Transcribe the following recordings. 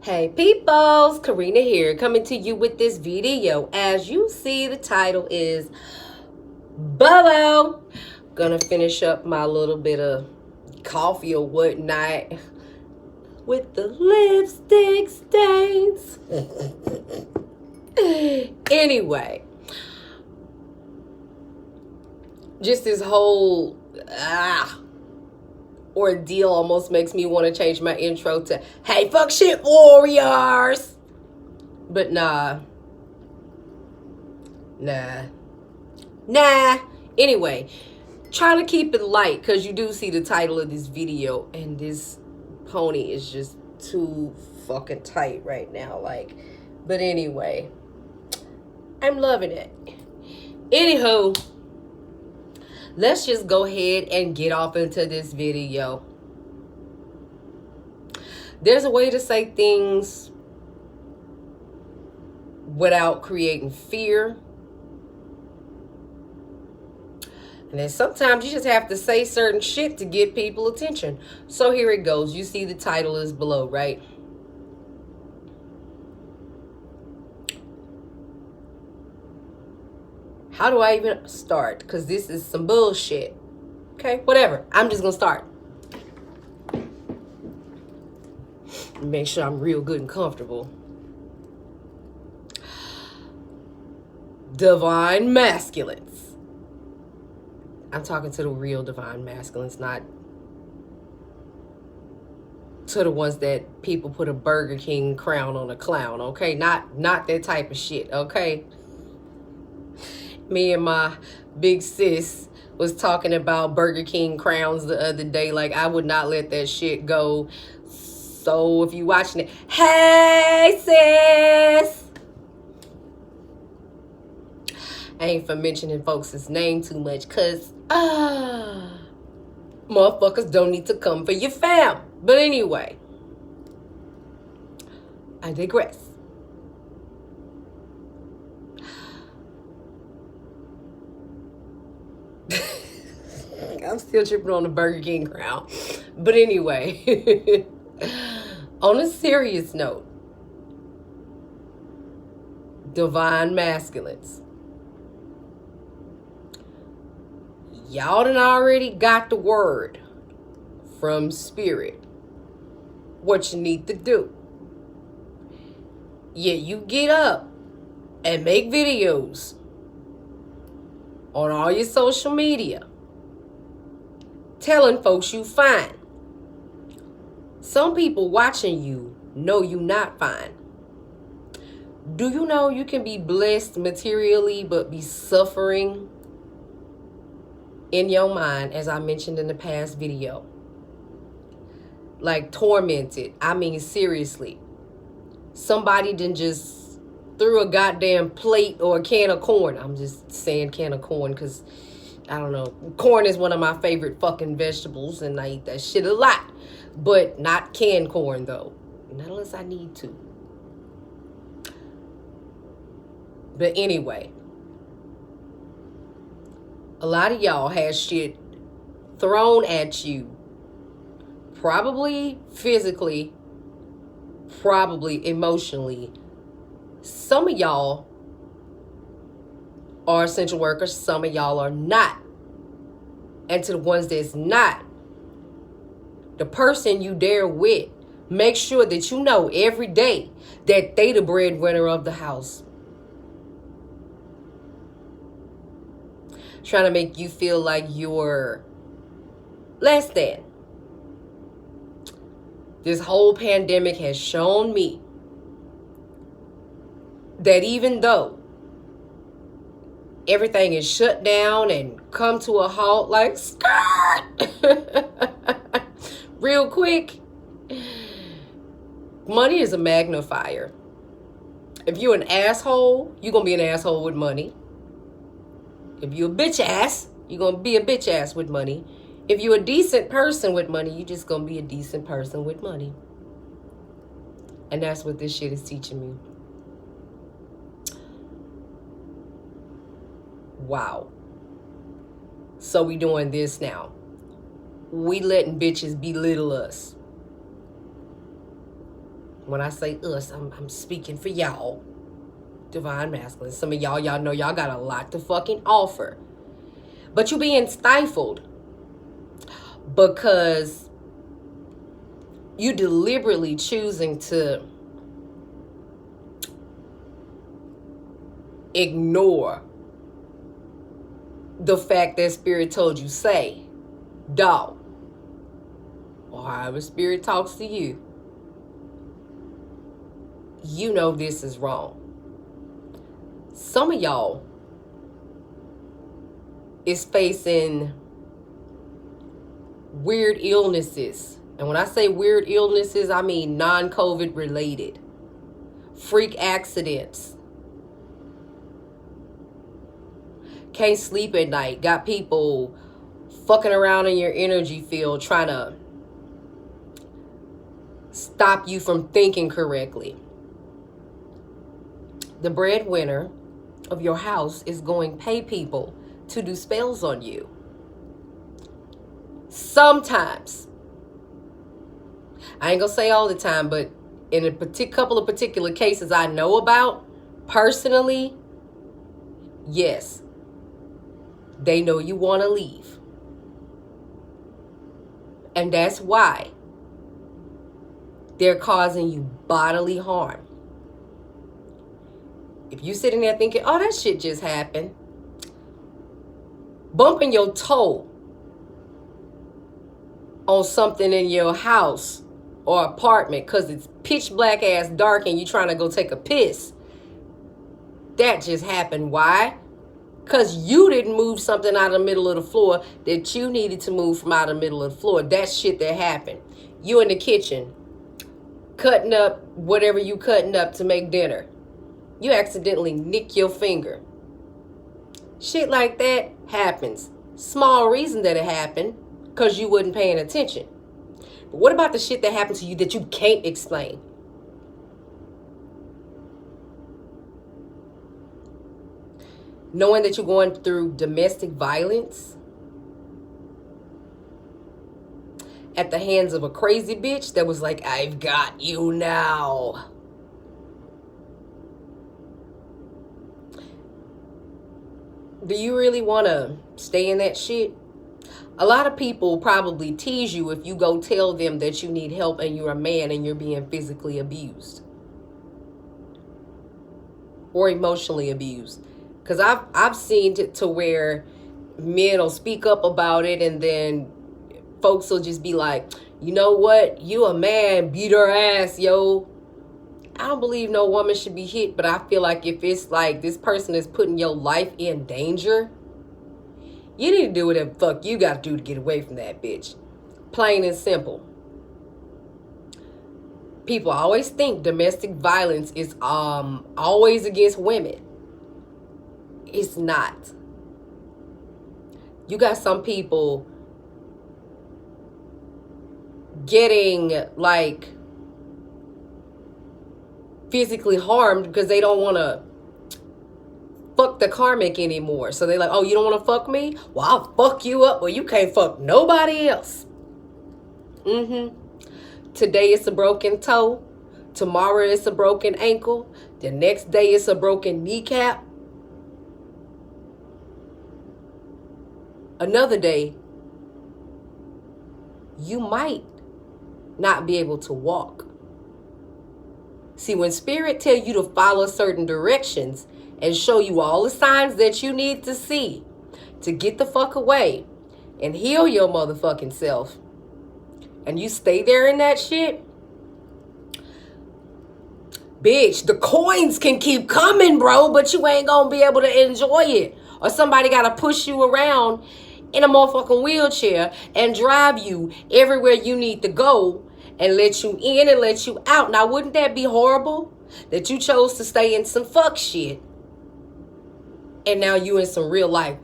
Hey peoples, Karina here, coming to you with this video. As you see, the title is Bubbo. Gonna finish up my little bit of coffee or whatnot with the lipstick stains. Anyway, just this whole ordeal almost makes me want to change my intro to "Hey, fuck shit warriors," but nah. Anyway, trying to keep it light because you do see the title of this video, and this pony is just too fucking tight right now. But anyway, I'm loving it. Anywho, let's just go ahead and get off into this video. There's a way to say things without creating fear. And then sometimes you just have to say certain shit to get people attention. So here it goes. You see the title is below, right? How do I even start? Because this is some bullshit. Okay, whatever. I'm just going to start. Make sure I'm real good and comfortable. Divine masculines. I'm talking to the real divine masculines, not to the ones that people put a Burger King crown on a clown, okay? Not that type of shit, okay? Me and my big sis was talking about Burger King crowns the other day. Like, I would not let that shit go. So if you watching it, hey sis! I ain't for mentioning folks' name too much, cause motherfuckers don't need to come for your fam. But anyway, I digress. I'm still tripping on the Burger King crown. But anyway, on a serious note, divine masculines. Y'all done already got the word from Spirit what you need to do. Yeah, you get up and make videos on all your social media telling folks you fine. Some people watching you know you not fine. Do you know you can be blessed materially but be suffering in your mind, as I mentioned in the past video? Like tormented. I mean, seriously. Somebody done just threw a goddamn plate or a can of corn. I'm just saying can of corn because, I don't know. Corn is one of my favorite fucking vegetables, and I eat that shit a lot. But not canned corn, though. Not unless I need to. But anyway, a lot of y'all had shit thrown at you. Probably physically, probably emotionally. Some of y'all are essential workers. Some of y'all are not. And to the ones that's not, the person you there with, make sure that you know every day that they the breadwinner of the house. Trying to make you feel like you're less than. This whole pandemic has shown me that even though everything is shut down and come to a halt like skirt real quick, money is a magnifier. If you're an asshole, you're going to be an asshole with money. If you're a bitch ass, you're going to be a bitch ass with money. If you're a decent person with money, you're just going to be a decent person with money. And that's what this shit is teaching me. Wow. So we doing this now. We letting bitches belittle us. When I say us, I'm speaking for y'all, divine masculine. Some of y'all know y'all got a lot to fucking offer. But you being stifled because you deliberately choosing to ignore the fact that spirit told you say, dog, or however spirit talks to you, you know this is wrong. Some of y'all is facing weird illnesses. And when I say weird illnesses, I mean non-COVID related. Freak accidents. Can't sleep at night. Got people fucking around in your energy field trying to stop you from thinking correctly. The breadwinner of your house is going to pay people to do spells on you. Sometimes. I ain't gonna say all the time, but in a couple of particular cases I know about, personally, yes, they know you want to leave. And that's why they're causing you bodily harm. If you sitting there thinking, oh, that shit just happened, bumping your toe on something in your house or apartment because it's pitch black ass dark and you trying to go take a piss, that just happened. Why? Because you didn't move something out of the middle of the floor that you needed to move from out of the middle of the floor. That's shit that happened. You in the kitchen cutting up whatever you cutting up to make dinner. You accidentally nick your finger. Shit like that happens. Small reason that it happened, because you wasn't paying attention. But what about the shit that happened to you that you can't explain? Knowing that you're going through domestic violence at the hands of a crazy bitch that was like, I've got you now. Do you really want to stay in that shit? A lot of people probably tease you if you go tell them that you need help and you're a man and you're being physically abused or emotionally abused. Because I've seen it to where men will speak up about it and then folks will just be like, you know what? You a man, beat her ass, yo. I don't believe no woman should be hit, but I feel like if it's like this person is putting your life in danger, you need to do whatever the fuck you got to do to get away from that bitch. Plain and simple. People always think domestic violence is always against women. It's not. You got some people getting like physically harmed because they don't want to fuck the karmic anymore. So they're like, oh, you don't want to fuck me? Well, I'll fuck you up. Well, you can't fuck nobody else. Today it's a broken toe. Tomorrow it's a broken ankle. The next day it's a broken kneecap. Another day, you might not be able to walk. See, when spirit tell you to follow certain directions and show you all the signs that you need to see to get the fuck away and heal your motherfucking self, and you stay there in that shit, bitch, the coins can keep coming, bro, but you ain't gonna be able to enjoy it. Or somebody gotta push you around in a motherfucking wheelchair and drive you everywhere you need to go and let you in and let you out. Now, wouldn't that be horrible? That you chose to stay in some fuck shit and now you in some real life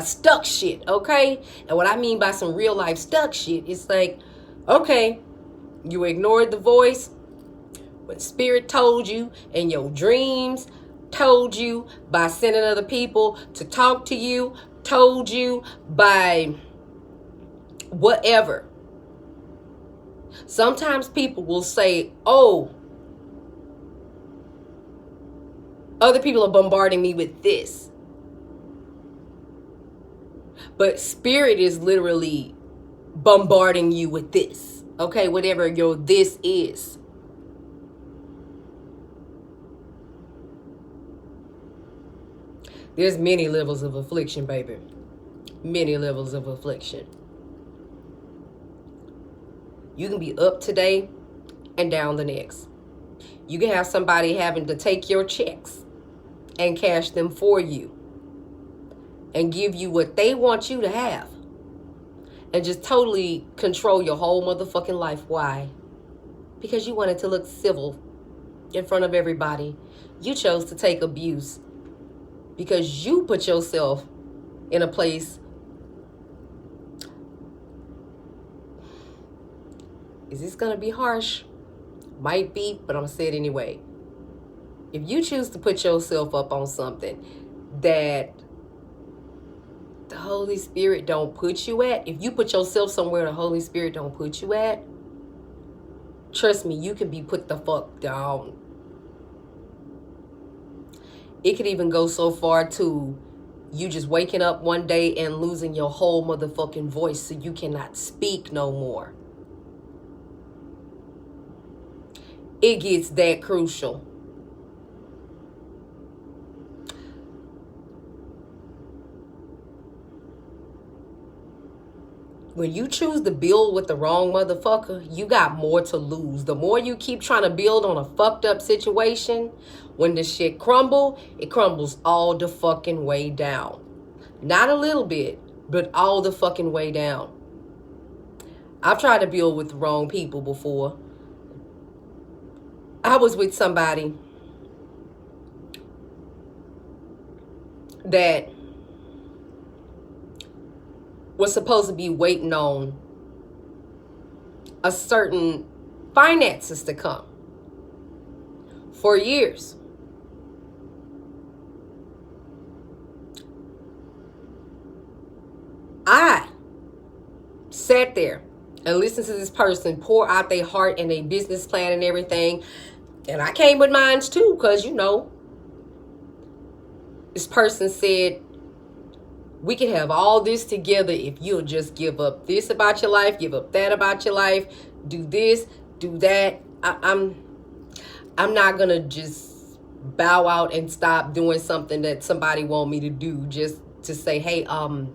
stuck shit, okay? And what I mean by some real life stuck shit is like, okay, you ignored the voice when spirit told you and your dreams told you by sending other people to talk to you, told you by whatever. Sometimes people will say, oh, other people are bombarding me with this. But spirit is literally bombarding you with this. Okay, whatever your this is. There's many levels of affliction, baby. Many levels of affliction. You can be up today and down the next. You can have somebody having to take your checks and cash them for you and give you what they want you to have and just totally control your whole motherfucking life. Why? Because you wanted to look civil in front of everybody. You chose to take abuse because you put yourself in a place. Is this going to be harsh? Might be, but I'm going to say it anyway. If you choose to put yourself up on something that the Holy Spirit don't put you at, if you put yourself somewhere the Holy Spirit don't put you at, trust me, you can be put the fuck down. It could even go so far to you just waking up one day and losing your whole motherfucking voice so you cannot speak no more. It gets that crucial. When you choose to build with the wrong motherfucker, you got more to lose. The more you keep trying to build on a fucked up situation, when the shit crumble, it crumbles all the fucking way down. Not a little bit, but all the fucking way down. I've tried to build with the wrong people before. I was with somebody that was supposed to be waiting on a certain finances to come for years. I sat there and listened to this person pour out their heart and their business plan and everything. And I came with mine too, because, you know, this person said, we can have all this together if you'll just give up this about your life, give up that about your life, do this, do that. I'm not going to just bow out and stop doing something that somebody want me to do just to say, hey, I'll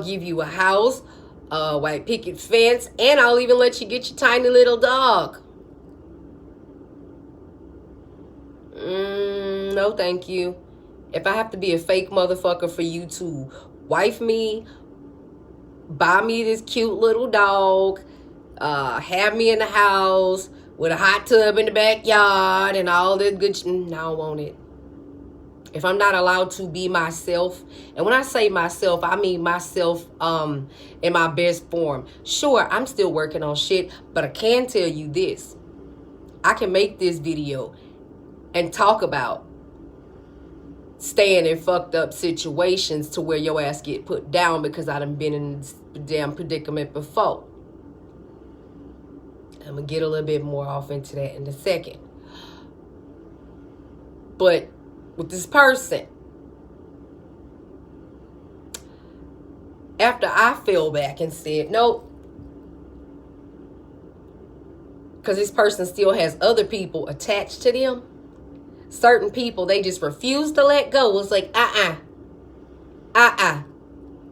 give you a house, a white picket fence, and I'll even let you get your tiny little dog. No, thank you. If I have to be a fake motherfucker for you to wife me, buy me this cute little dog, have me in the house with a hot tub in the backyard and all that good shit, no, I don't want it. If I'm not allowed to be myself, and when I say myself, I mean myself in my best form. Sure, I'm still working on shit, but I can tell you this. I can make this video and talk about staying in fucked up situations to where your ass get put down because I done been in this damn predicament before. I'm going to get a little bit more off into that in a second. But with this person, after I fell back and said, nope, because this person still has other people attached to them. Certain people, they just refuse to let go. It's like,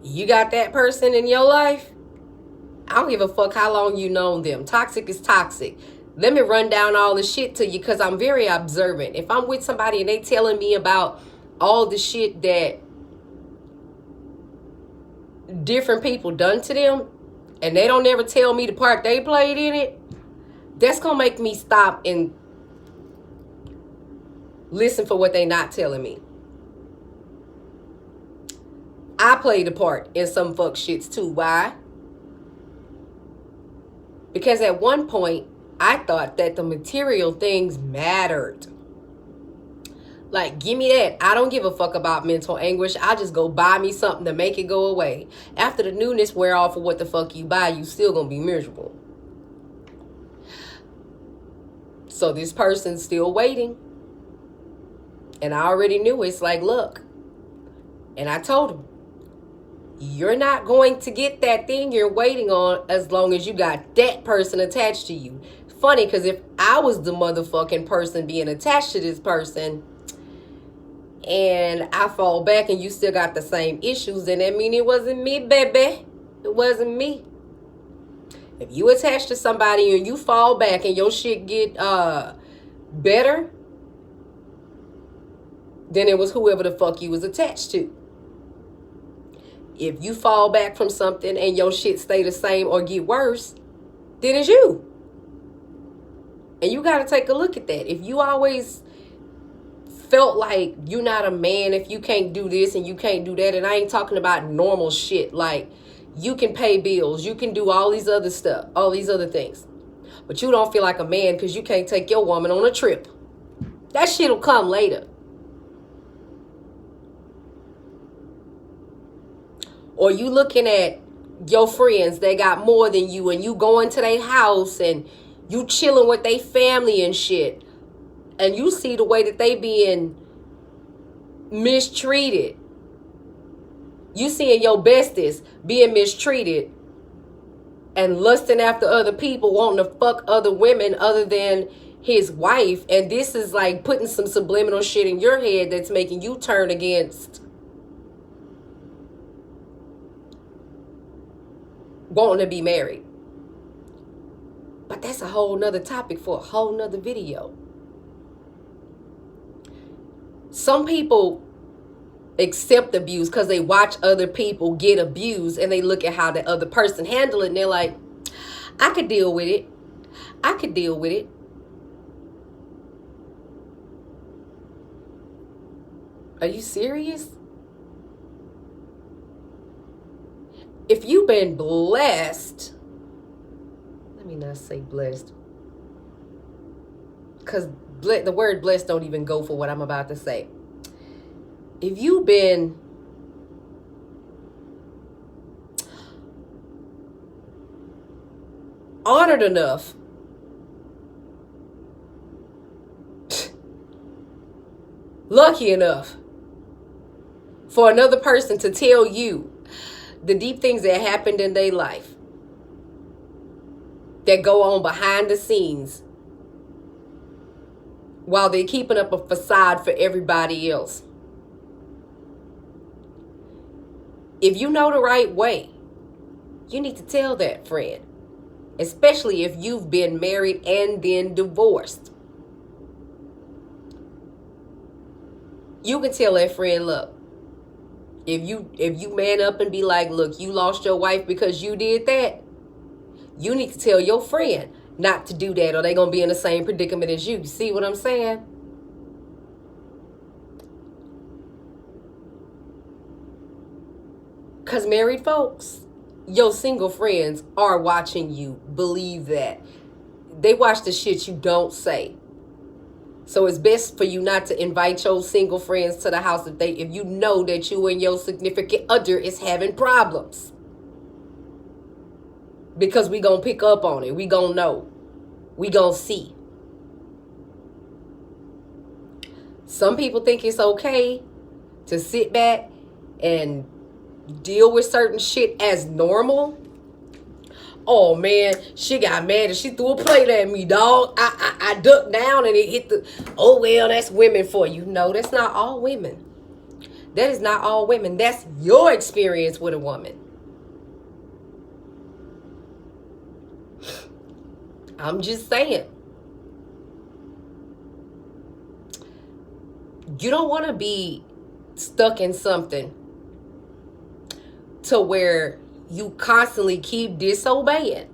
you got that person in your life? I don't give a fuck how long you known them. Toxic is toxic. Let me run down all the shit to you because I'm very observant. If I'm with somebody and they telling me about all the shit that different people done to them and they don't ever tell me the part they played in it, that's going to make me stop and listen for what they not telling me. I played a part in some fuck shits too. Why? Because at one point, I thought that the material things mattered. Like, give me that. I don't give a fuck about mental anguish. I just go buy me something to make it go away. After the newness wear off of what the fuck you buy, you still gonna be miserable. So this person's still waiting. And I already knew. It's like, look. And I told him, you're not going to get that thing you're waiting on as long as you got that person attached to you. Funny, because if I was the motherfucking person being attached to this person and I fall back and you still got the same issues, then that mean it wasn't me, baby. It wasn't me. If you attach to somebody and you fall back and your shit get better, then it was whoever the fuck you was attached to. If you fall back from something and your shit stay the same or get worse, then it's you. And you got to take a look at that. If you always felt like you're not a man if you can't do this and you can't do that, and I ain't talking about normal shit, like you can pay bills, you can do all these other stuff, all these other things, but you don't feel like a man because you can't take your woman on a trip. That shit'll come later. Or you looking at your friends, they got more than you, and you going to their house and you chilling with their family and shit, and you see the way that they being mistreated. You seeing your bestest being mistreated and lusting after other people, wanting to fuck other women other than his wife, and this is like putting some subliminal shit in your head that's making you turn against wanting to be married. But that's a whole nother topic for a whole nother video. Some people accept abuse because they watch other people get abused and they look at how the other person handle it and they're like, I could deal with it. I could deal with it. Are you serious? If you've been blessed, let me not say blessed, because the word blessed don't even go for what I'm about to say. If you've been honored enough lucky enough for another person to tell you the deep things that happened in their life that go on behind the scenes while they're keeping up a facade for everybody else. If you know the right way, you need to tell that friend, especially if you've been married and then divorced. You can tell that friend, look, if you man up and be like, look, you lost your wife because you did that, you need to tell your friend not to do that, or they're going to be in the same predicament as you. You see what I'm saying? Because married folks, your single friends are watching you. Believe that. They watch the shit you don't say. So it's best for you not to invite your single friends to the house if you know that you and your significant other is having problems. Because we gonna pick up on it. We gonna know. We gonna see. Some people think it's okay to sit back and deal with certain shit as normal. Oh man, she got mad and she threw a plate at me, dog. I ducked down and it hit the, oh well, that's women for you. No, that's not all women. That is not all women. That's your experience with a woman. I'm just saying. You don't want to be stuck in something to where you constantly keep disobeying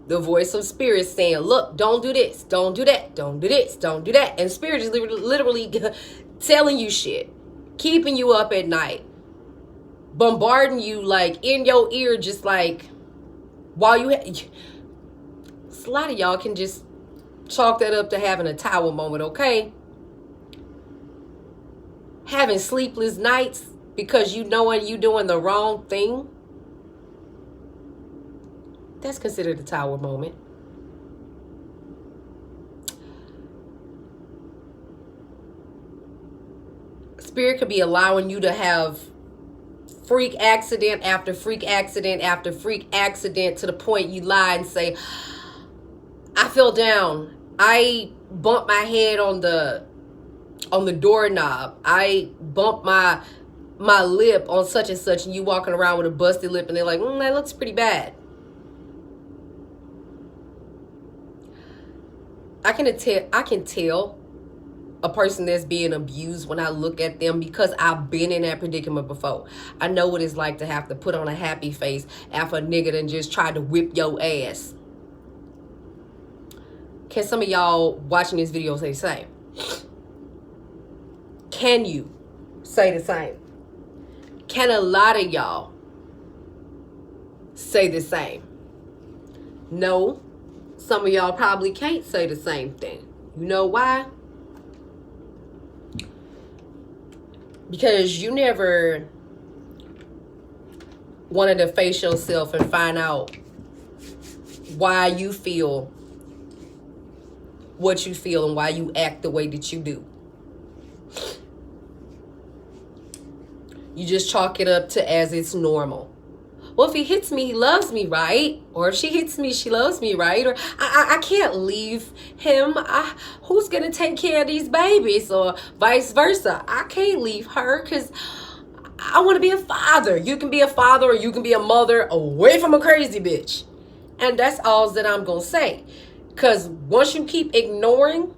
the voice of spirit saying, look, don't do this, don't do that, don't do this, don't do that. And spirit is literally telling you shit, keeping you up at night, bombarding you like in your ear, just like while you a lot of y'all can just chalk that up to having a tower moment, okay? Having sleepless nights because you knowing you doing the wrong thing, that's considered a tower moment. Spirit could be allowing you to have freak accident after freak accident after freak accident to the point you lie and say, I fell down. I bumped my head on the doorknob. I bumped my lip on such and such, and you walking around with a busted lip and they're like, that looks pretty bad. I can tell a person that's being abused when I look at them, because I've been in that predicament before. I know what it's like to have to put on a happy face after a nigga done just tried to whip your ass. Can some of y'all watching this video say the same? Can you say the same? Can a lot of y'all say the same? No, some of y'all probably can't say the same thing. You know why? Because you never wanted to face yourself and find out why you feel what you feel and why you act the way that you do. You just chalk it up to as it's normal. Well, if he hits me, he loves me, right? Or if she hits me, she loves me, right? Or I can't leave him. Who's going to take care of these babies? Or vice versa. I can't leave her because I want to be a father. You can be a father or you can be a mother away from a crazy bitch. And that's all that I'm going to say. Because once you keep ignoring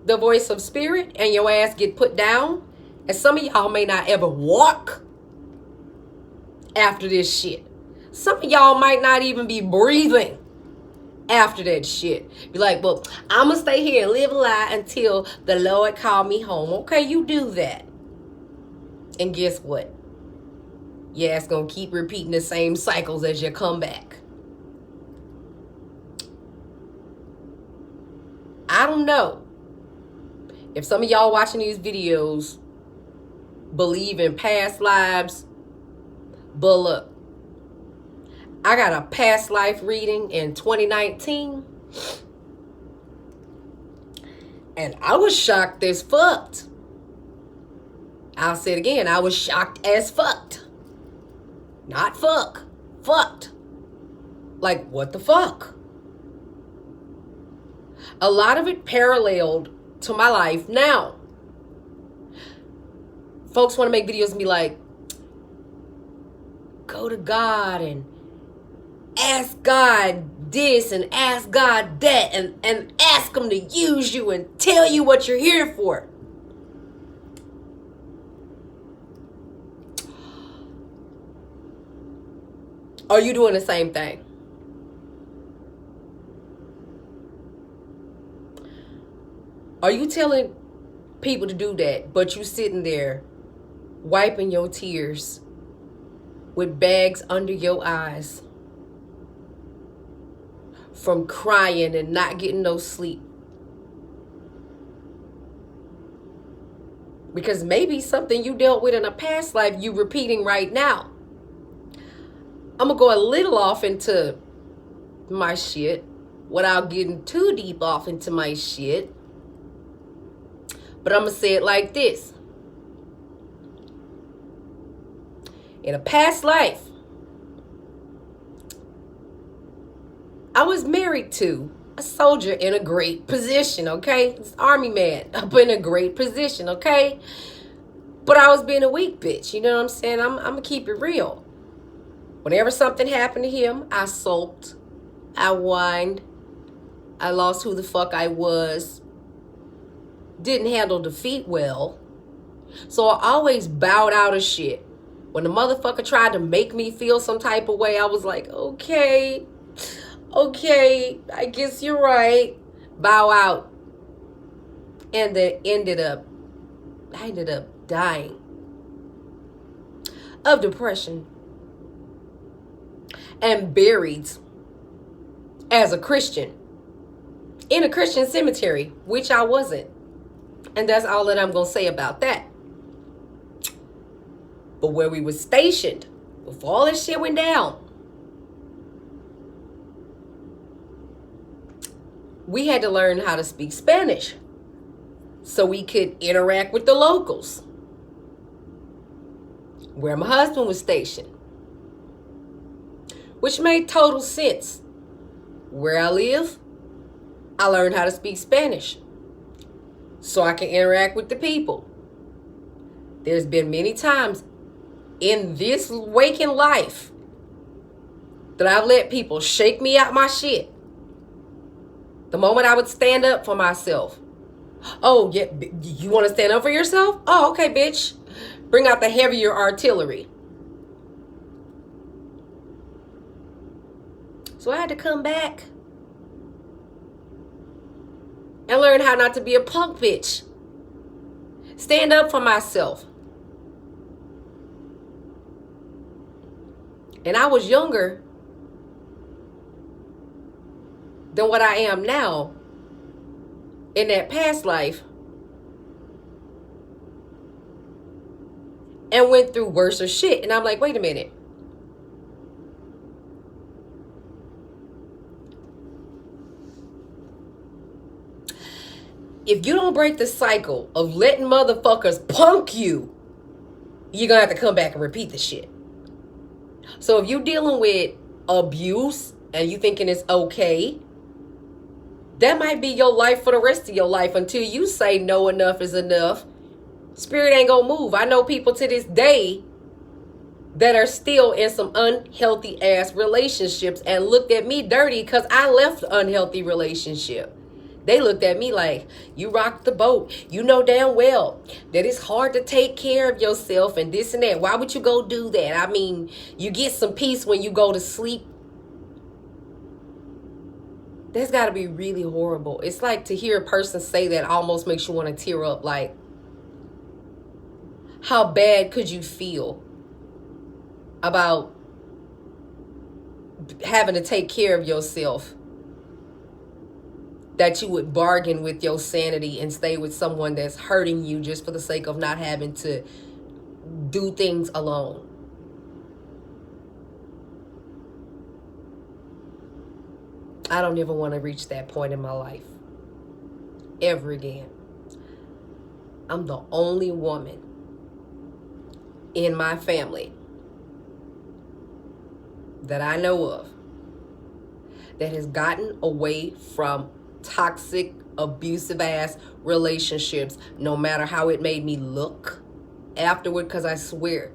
the voice of spirit and your ass get put down, and some of y'all may not ever walk after this shit. Some of y'all might not even be breathing after that shit. Be like, well, I'm going to stay here and live a lie until the Lord call me home. Okay, you do that. And guess what? Your ass going to keep repeating the same cycles as you come back. I don't know if some of y'all watching these videos believe in past lives, but look, I got a past life reading in 2019, and I was shocked as fucked. I'll say it again, I was shocked as fucked. Not fuck, fucked. Like, what the fuck? A lot of it paralleled to my life now. Folks want to make videos and be like, go to God and ask God this and ask God that and ask him to use you and tell you what you're here for. Are you doing the same thing? Are you telling people to do that, but you sitting there wiping your tears with bags under your eyes from crying and not getting no sleep? Because maybe something you dealt with in a past life you repeating right now. I'm going to go a little off into my shit without getting too deep off into my shit. But I'm going to say it like this. In a past life, I was married to a soldier in a great position, okay? This army man up in a great position, okay? But I was being a weak bitch, you know what I'm saying? I'm going to keep it real. Whenever something happened to him, I sulked, I whined, I lost who the fuck I was, didn't handle defeat well. So I always bowed out of shit. When the motherfucker tried to make me feel some type of way, I was like, okay, I guess you're right. Bow out. And then I ended up dying of depression and buried as a Christian in a Christian cemetery, which I wasn't. And that's all that I'm going to say about that. But where we were stationed, before all this shit went down, we had to learn how to speak Spanish so we could interact with the locals. where my husband was stationed, which made total sense. Where I live, I learned how to speak Spanish so I can interact with the people. There's been many times in this waking life that I've let people shake me out my shit. The moment I would stand up for myself. Oh, yeah, you want to stand up for yourself? Oh, okay, bitch. Bring out the heavier artillery. So I had to come back and learn how not to be a punk bitch. Stand up for myself. And I was younger than what I am now in that past life, and went through worse shit. And I'm like, wait a minute. If you don't break the cycle of letting motherfuckers punk you, you're gonna have to come back and repeat the shit. So if you're dealing with abuse and you thinking it's okay, that might be your life for the rest of your life until you say no, enough is enough. Spirit ain't gonna move. I know people to this day that are still in some unhealthy ass relationships and looked at me dirty because I left an unhealthy relationship. They looked at me like, you rocked the boat. You know damn well that it's hard to take care of yourself and this and that. Why would you go do that? I mean, you get some peace when you go to sleep. That's got to be really horrible. It's like to hear a person say that almost makes you want to tear up. Like, how bad could you feel about having to take care of yourself that you would bargain with your sanity and stay with someone that's hurting you just for the sake of not having to do things alone? I don't ever want to reach that point in my life ever again. I'm the only woman in my family that I know of that has gotten away from toxic, abusive ass relationships, no matter how it made me look afterward. Because I swear,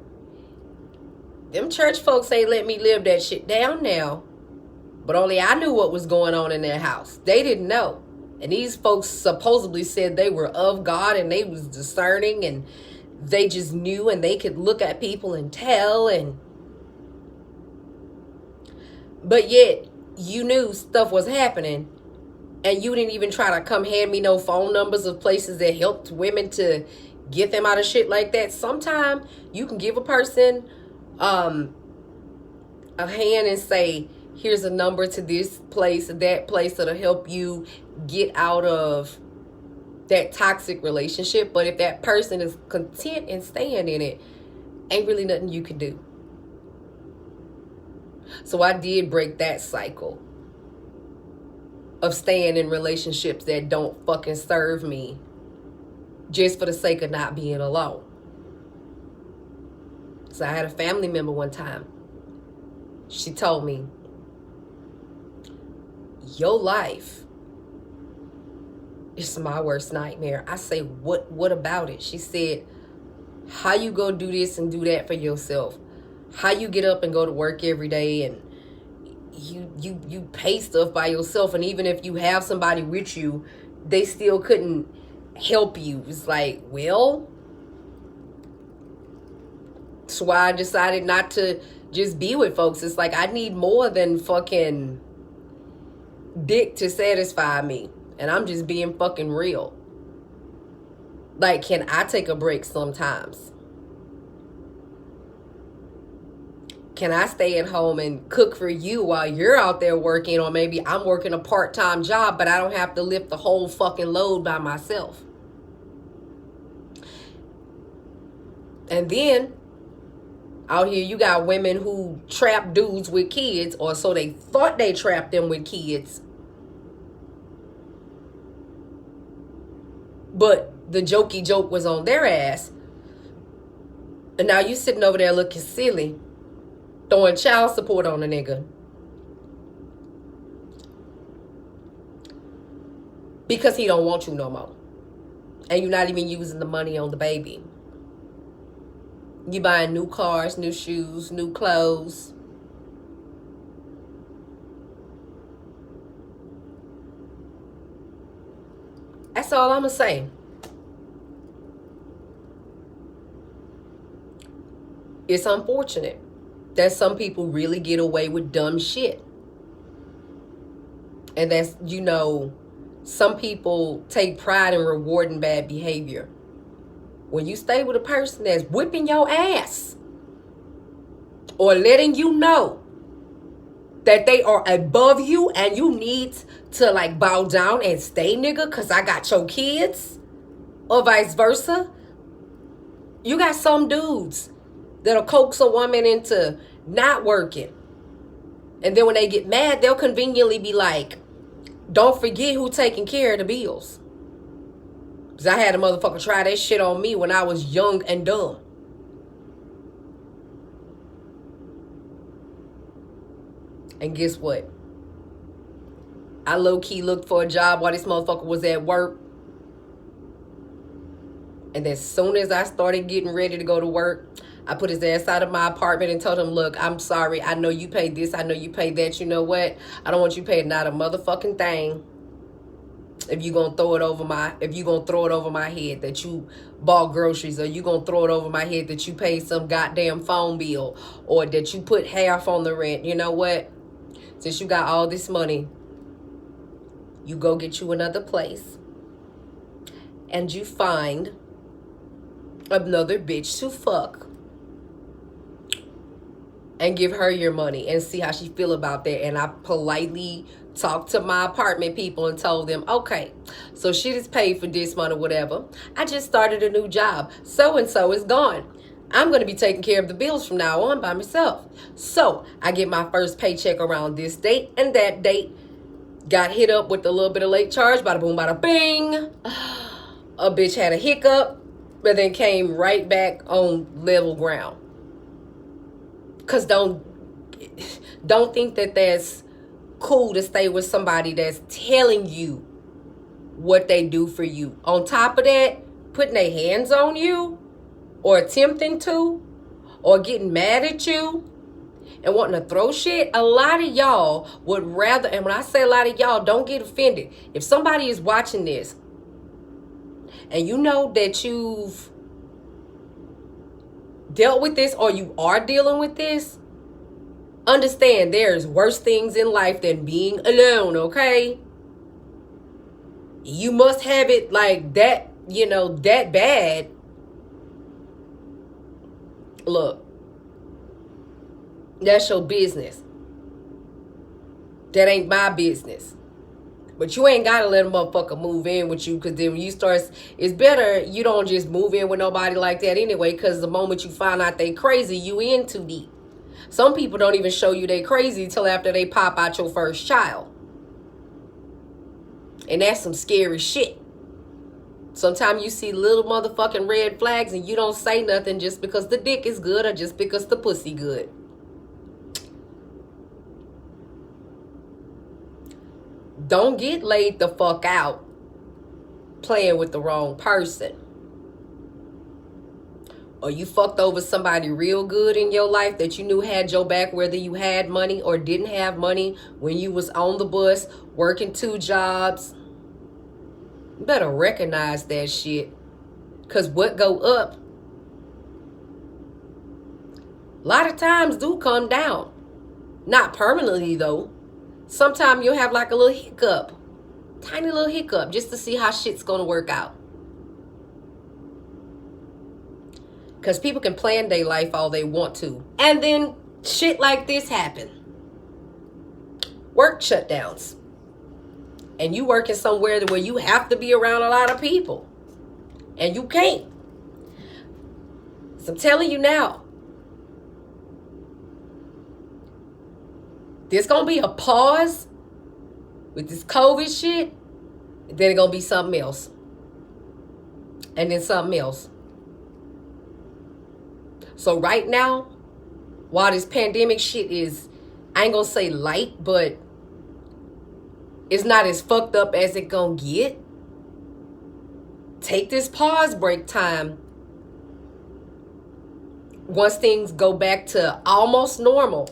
them church folks ain't let me live that shit down now. But only I knew what was going on in their house. They didn't know. And these folks supposedly said they were of God and they was discerning and they just knew and they could look at people and tell. But yet you knew stuff was happening and you didn't even try to come hand me no phone numbers of places that helped women to get them out of shit like that. Sometimes you can give a person a hand and say, here's a number to this place, that place that'll help you get out of that toxic relationship. But if that person is content and staying in it, ain't really nothing you can do. So I did break that cycle of staying in relationships that don't fucking serve me just for the sake of not being alone. So I had a family member one time. She told me, your life is my worst nightmare. I say, what about it? She said, how you go do this and do that for yourself? How you get up and go to work every day and you pay stuff by yourself, and even if you have somebody with you, they still couldn't help you. It's like, well, that's why I decided not to just be with folks. It's like I need more than fucking dick to satisfy me, and I'm just being fucking real. Like, can I take a break sometimes? Can I stay at home and cook for you while you're out there working? Or maybe I'm working a part-time job, but I don't have to lift the whole fucking load by myself. And then out here you got women who trap dudes with kids, or so they thought they trapped them with kids. But the jokey joke was on their ass. And now you sitting over there looking silly, throwing child support on a nigga. Because he don't want you no more. And you're not even using the money on the baby. You buying new cars, new shoes, new clothes. That's all I'm going to say. It's unfortunate that some people really get away with dumb shit. And that's, you know, some people take pride in rewarding bad behavior. When you stay with a person that's whipping your ass or letting you know that they are above you and you need to like bow down and stay, nigga, because I got your kids, or vice versa. You got some dudes that'll coax a woman into not working. And then when they get mad, they'll conveniently be like, don't forget who taking care of the bills. Because I had a motherfucker try that shit on me when I was young and dumb. And guess what? I low-key looked for a job while this motherfucker was at work. And as soon as I started getting ready to go to work, I put his ass out of my apartment and told him, look, I'm sorry. I know you paid this. I know you paid that. You know what? I don't want you paying not a motherfucking thing. If you gonna throw it over my head that you bought groceries, or you gonna throw it over my head that you paid some goddamn phone bill, or that you put half on the rent. You know what? Since you got all this money, you go get you another place and you find another bitch to fuck and give her your money and see how she feel about that. And I politely talked to my apartment people and told them, okay, so shit is paid for this month or whatever. I just started a new job. So-and-so is gone. I'm going to be taking care of the bills from now on by myself. So I get my first paycheck around this date and that date. Got hit up with a little bit of late charge. Bada boom, bada bing. A bitch had a hiccup, but then came right back on level ground. Because don't think that that's cool to stay with somebody that's telling you what they do for you. On top of that, putting their hands on you, or attempting to, or getting mad at you and wanting to throw shit. A lot of y'all would rather, and when I say a lot of y'all, don't get offended. If somebody is watching this and you know that you've dealt with this or you are dealing with this, understand there's worse things in life than being alone, okay? You must have it like that, you know, that bad. Look, that's your business. That ain't my business. But you ain't got to let a motherfucker move in with you, because then when you start, it's better you don't just move in with nobody like that anyway, because the moment you find out they crazy, you in too deep. Some people don't even show you they crazy till after they pop out your first child. And that's some scary shit. Sometimes you see little motherfucking red flags and you don't say nothing just because the dick is good or just because the pussy good. Don't get laid the fuck out playing with the wrong person. Or you fucked over somebody real good in your life that you knew had your back, whether you had money or didn't have money, when you was on the bus, working 2 jobs. You better recognize that shit. Because what go up, a lot of times do come down. Not permanently, though. Sometimes you'll have like a little hiccup. Tiny little hiccup, just to see how shit's going to work out. Because people can plan their life all they want to. And then shit like this happen. Work shutdowns. And you working somewhere where you have to be around a lot of people. And you can't. So I'm telling you now. There's going to be a pause with this COVID shit. Then it's going to be something else. And then something else. So right now, while this pandemic shit is, I ain't gonna say light, but it's not as fucked up as it gonna get. Take this pause break time once things go back to almost normal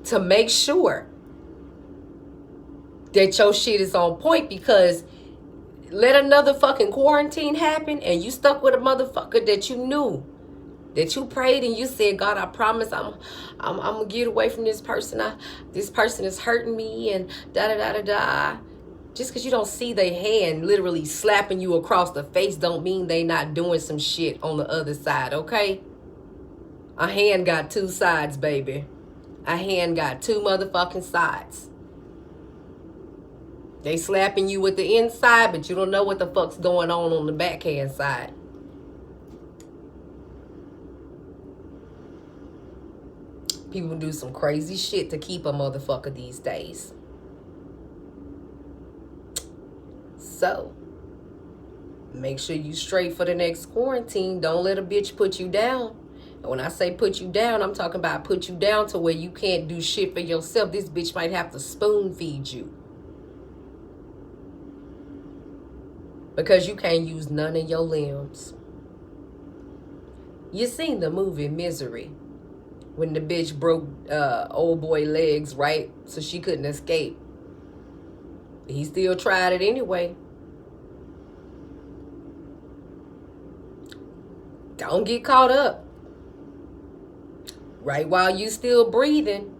to make sure that your shit is on point, because let another fucking quarantine happen and you stuck with a motherfucker that you knew, that you prayed and you said, God, I promise I'm gonna get away from this person. This person is hurting me and da da da da da. Just because you don't see their hand literally slapping you across the face don't mean they not doing some shit on the other side, okay? A hand got two sides, baby. A hand got two motherfucking sides. They slapping you with the inside, but you don't know what the fuck's going on the backhand side. People do some crazy shit to keep a motherfucker these days. So, make sure you straight for the next quarantine. Don't let a bitch put you down. And when I say put you down, I'm talking about put you down to where you can't do shit for yourself. This bitch might have to spoon feed you, because you can't use none of your limbs. You seen the movie Misery, when the bitch broke old boy legs, right? So she couldn't escape. He still tried it anyway. Don't get caught up. Right while you still breathing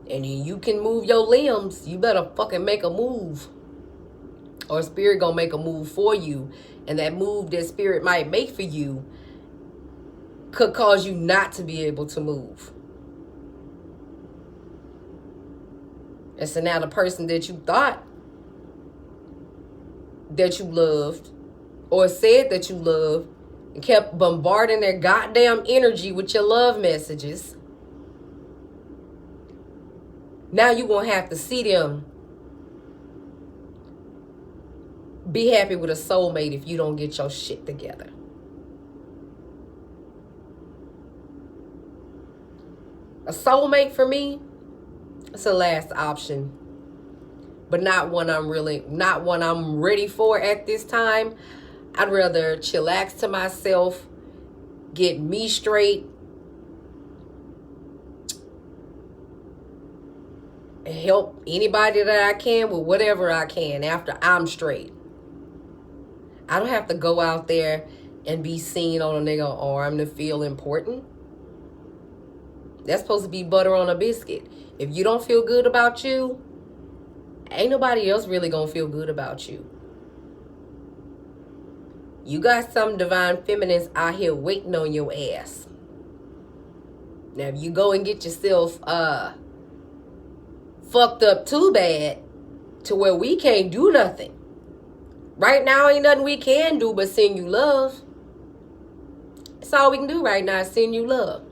and you can move your limbs, you better fucking make a move. Or spirit gonna make a move for you. And that move that spirit might make for you could cause you not to be able to move. And so now the person that you thought that you loved or said that you loved and kept bombarding their goddamn energy with your love messages, now you're going to have to see them be happy with a soulmate if you don't get your shit together. A soulmate for me, it's a last option, but not one I'm ready for at this time. I'd rather chillax to myself, get me straight, and help anybody that I can with whatever I can after I'm straight. I don't have to go out there and be seen on a nigga arm to feel important. That's supposed to be butter on a biscuit. If you don't feel good about you, ain't nobody else really gonna feel good about you. You got some divine feminines out here waiting on your ass. Now, if you go and get yourself fucked up too bad to where we can't do nothing. Right now, ain't nothing we can do but send you love. That's all we can do right now is send you love.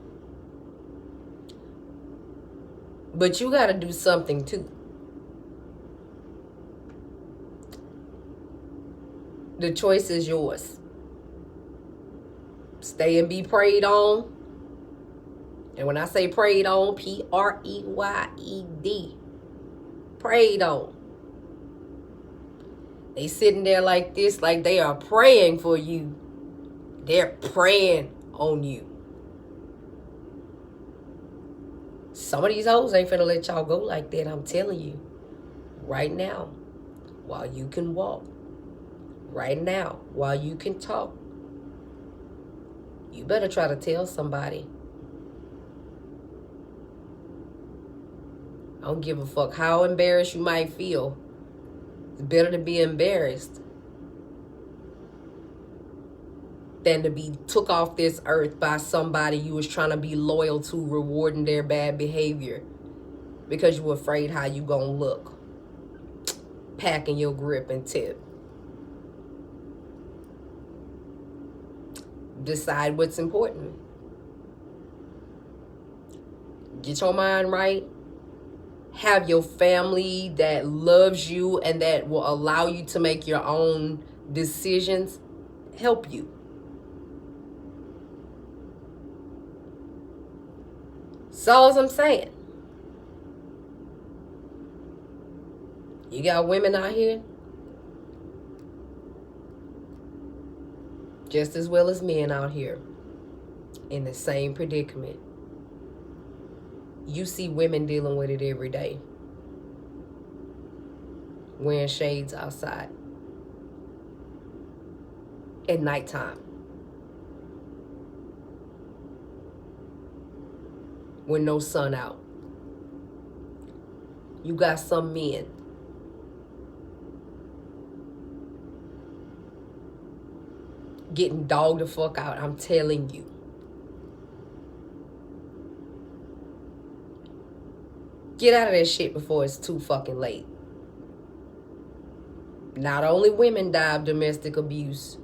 But you got to do something too. The choice is yours. Stay and be prayed on. And when I say prayed on, P-R-E-Y-E-D. Prayed on. They sitting there like this, like they are praying for you. They're praying on you. Some of these hoes ain't finna let y'all go like that, I'm telling you. Right now, while you can walk. Right now, while you can talk. You better try to tell somebody. I don't give a fuck how embarrassed you might feel. It's better to be embarrassed than to be took off this earth by somebody you was trying to be loyal to, rewarding their bad behavior because you were afraid how you gonna look. Packing your grip and tip. Decide what's important. Get your mind right. Have your family that loves you and that will allow you to make your own decisions help you. That's all I'm saying. You got women out here just as well as men out here in the same predicament. You see women dealing with it every day, wearing shades outside at nighttime with no sun out. You got some men getting dogged the fuck out. I'm telling you. Get out of that shit before it's too fucking late. Not only women die of domestic abuse,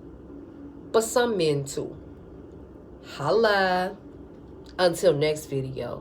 but some men too. Holla. Until next video.